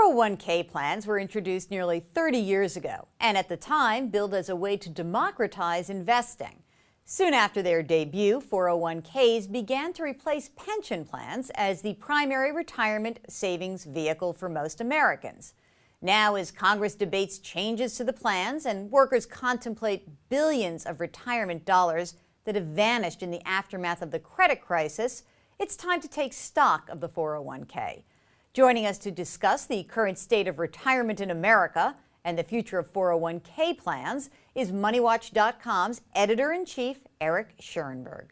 401k plans were introduced nearly 30 years ago, and at the time billed as a way to democratize investing. Soon after their debut, 401ks began to replace pension plans as the primary retirement savings vehicle for most Americans. Now, as Congress debates changes to the plans and workers contemplate billions of retirement dollars that have vanished in the aftermath of the credit crisis, it's time to take stock of the 401k. Joining us to discuss the current state of retirement in America and the future of 401k plans is MoneyWatch.com's editor-in-chief, Eric Schurenberg.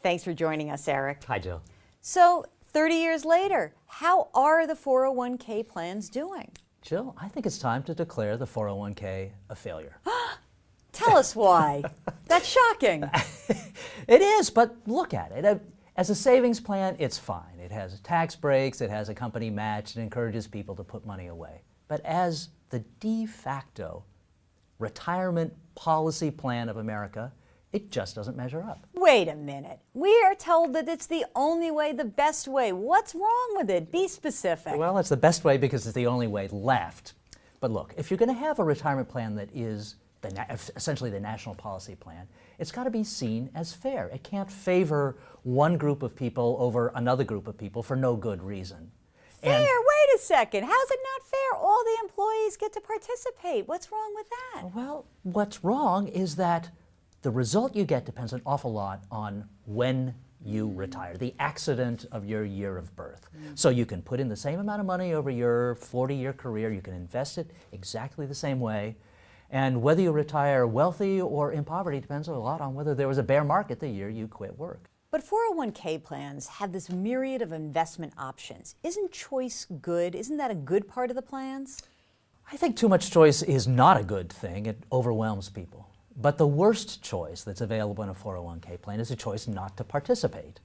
Thanks for joining us, Eric. Hi, Jill. So, 30 years later, how are the 401k plans doing? Jill, I think it's time to declare the 401k a failure. Tell us why. That's shocking. It is, but look at it. As a savings plan, it's fine. It has tax breaks, it has a company match, it encourages people to put money away. But as the de facto retirement policy plan of America, it just doesn't measure up. Wait a minute. We are told that it's the only way, the best way. What's wrong with it? Be specific. Well, it's the best way because it's the only way left. But look, if you're going to have a retirement plan that is essentially the national policy plan, it's got to be seen as fair. It can't favor one group of people over another group of people for no good reason. Fair? Wait a second. How's it not fair? All the employees get to participate. What's wrong with that? Well, what's wrong is that the result you get depends an awful lot on when you retire, the accident of your year of birth. So you can put in the same amount of money over your 40-year career, you can invest it exactly the same way, and whether you retire wealthy or in poverty depends a lot on whether there was a bear market the year you quit work. But 401k plans have this myriad of investment options. Isn't choice good? Isn't that a good part of the plans? I think too much choice is not a good thing. It overwhelms people. But the worst choice that's available in a 401k plan is a choice not to participate.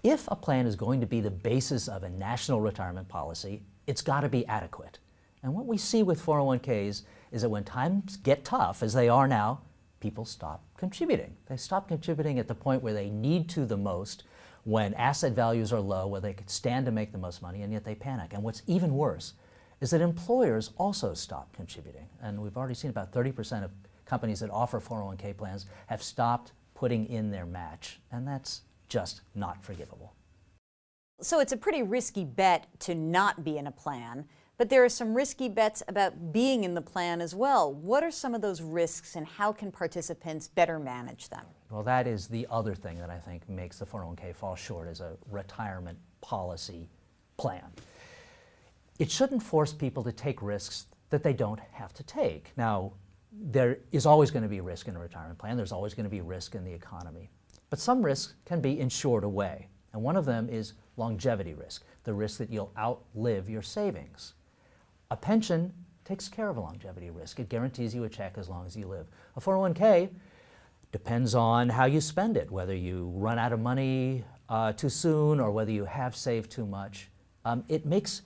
If a plan is going to be the basis of a national retirement policy, it's got to be adequate. And what we see with 401ks is that when times get tough, as they are now, people stop contributing. They stop contributing at the point where they need to the most, when asset values are low, where they could stand to make the most money, and yet they panic. And what's even worse is that employers also stop contributing. And we've already seen about 30% of companies that offer 401k plans have stopped putting in their match, and that's just not forgivable. So it's a pretty risky bet to not be in a plan, but there are some risky bets about being in the plan as well. What are some of those risks, and how can participants better manage them? Well, that is the other thing that I think makes the 401k fall short as a retirement policy plan. It shouldn't force people to take risks that they don't have to take. Now, there is always going to be risk in a retirement plan. There's always going to be risk in the economy. But some risks can be insured away. And one of them is longevity risk, the risk that you'll outlive your savings. A pension takes care of a longevity risk. It guarantees you a check as long as you live. A 401k depends on how you spend it, whether you run out of money too soon or whether you have saved too much. It makes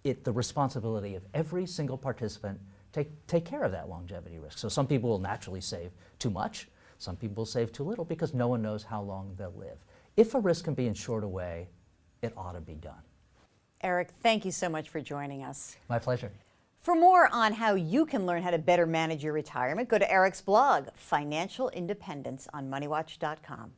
it the responsibility of every single participant to take care of that longevity risk. So some people will naturally save too much. Some people will save too little because no one knows how long they'll live. If a risk can be insured away, it ought to be done. Eric, thank you so much for joining us. My pleasure. For more on how you can learn how to better manage your retirement, go to Eric's blog, Financial Independence, on MoneyWatch.com.